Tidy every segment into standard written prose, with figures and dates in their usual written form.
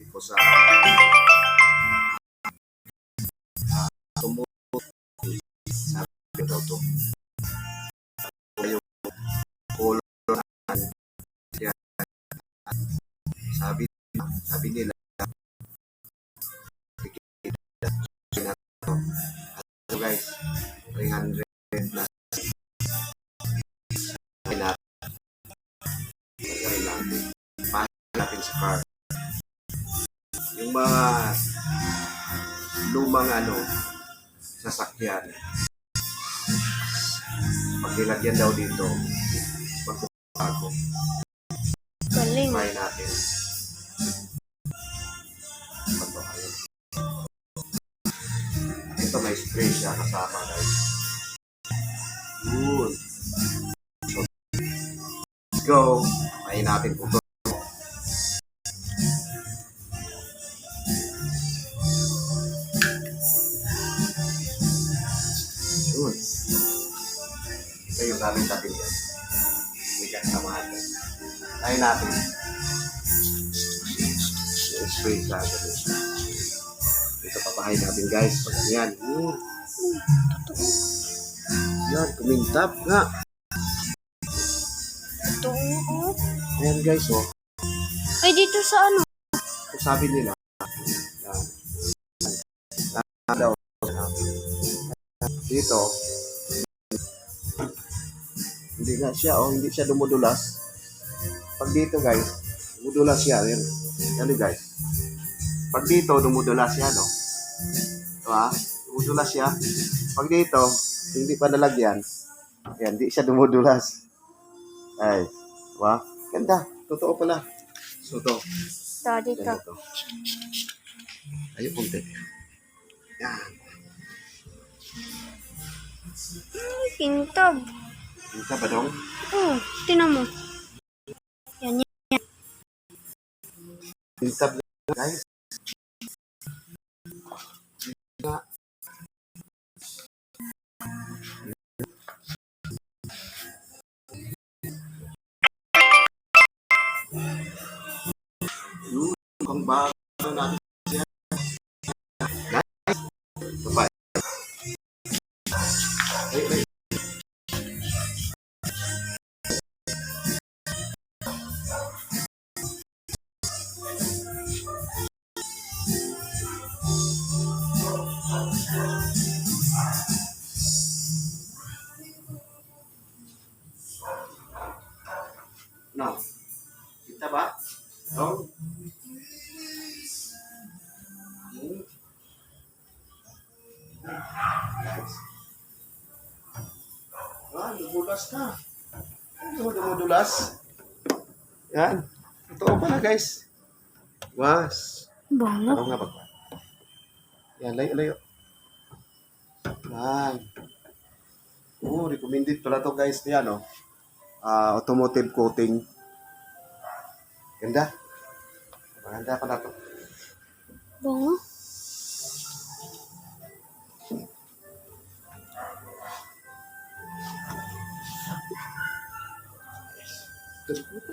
ko sa tumulong sabi daw to. Yung color yan. Sabi nila so guys 300 plus natin sa car. Yung mga lumang sasakyan, pag nilagyan daw dito, magbabago. Galing. Try natin. Ito may spray siya kasama guys. Good. So, let's go. Try natin kung yun. Ito yung gamit natin yan. Hindi ka samahan. Try natin. Spray siya. Ito papahay natin guys. Pag yan. Yan, kumintab nga. Ito, oh. Ayan guys, oh. Ay, dito sa ano? Kung sabi nila, yan. Daw. Dito, hindi nga siya, oh. Hindi siya dumudulas. Pag dito guys, dumudulas siya. Yan. Yan guys. Pag dito, dumudulas siya, no? Diba? Dumudulas siya. Pag dito, hindi pa nalagyan. Ayan, hindi siya dumudulas. Ay, diba? Ganda. Totoo pala. So, ito. Dito. Ganito. Ayun, punti. Yan. Kintab. Kita ba dong? Oh, tinan mo. Yan. Pintab na guys. Yun, kung bago natin siya. Guys, ito pa. Ay. No. Kita ba? No. Guys. Dumudulas ka. Ano dumudulas? Yan. Totoo pala guys. Was. Bango. Ano nga ba? Yan, layo. Yan. Recommended pala to guys. Yan, oh. Automotive coating. Ganda. Maganda pala to. Bango.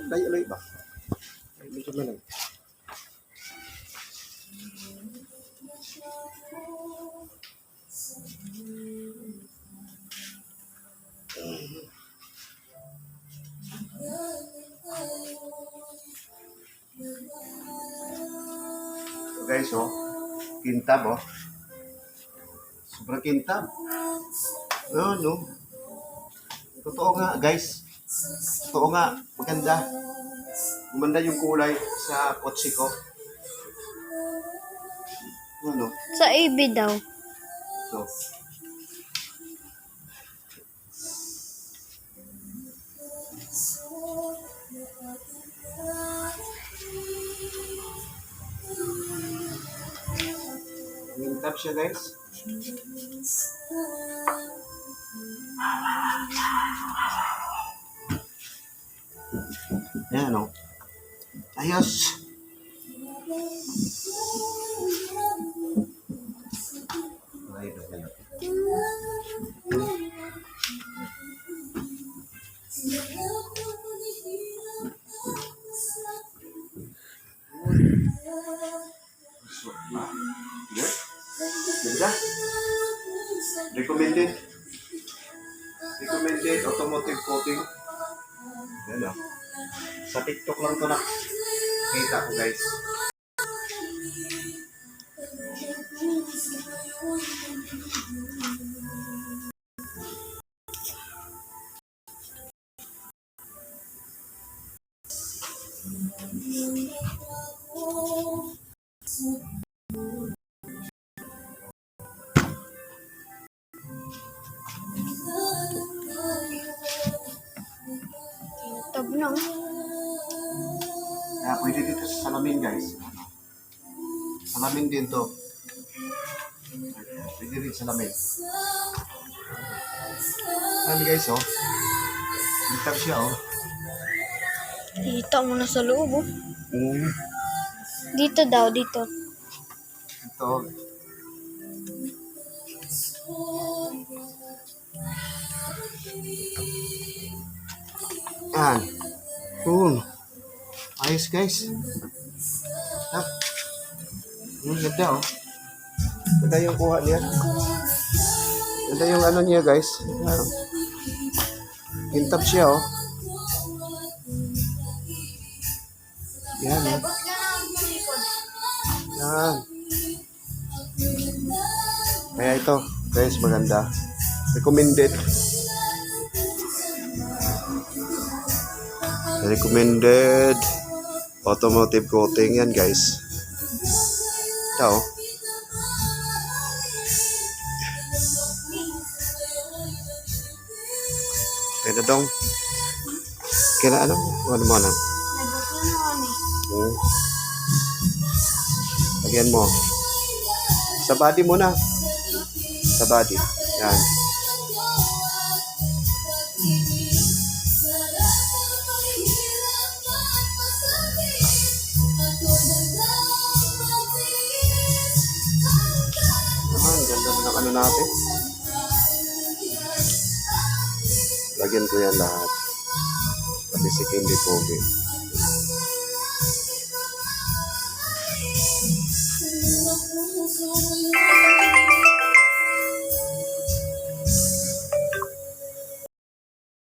Layo ba? Medyo na lang. So guys, oh. Kintab, oh. Sobrang kintab. No. Totoo nga, guys. Totoo nga. Maganda. Gumanda yung kulay sa kotse ko. Ano? Sa AB daw. So. Kintab siya, guys. Ayan, no? Ayos! Ganda. Recommended. Recommended automotive coating. Yan o. Sa TikTok lang to na kita ko guys. Tab na. Kaya pwede dito sa salamin guys. Salamin din to. Pwede rin salamin. Yan guys oh. Litab siya oh. Kita mo na sa loob, oh. Mm. Dito daw, dito. Ito. Yan. Cool. Ayos guys. Ha? Ganda oh. Ganda yung kuha niya. Ganda yung ano niya guys. Yan. Kintab siya oh. Yan oh. Yan. Kaya ito guys maganda. Recommended. Recommended automotive coating yan guys. Ito oh. Kaya dong. Kaya ano mo na. Nagbukas na kami. Lagyan mo. Sa body mo na. Sa body. Yan. Ganda mo ng ano natin. Lagyan ko yan lahat. Pati si Candy Pogi.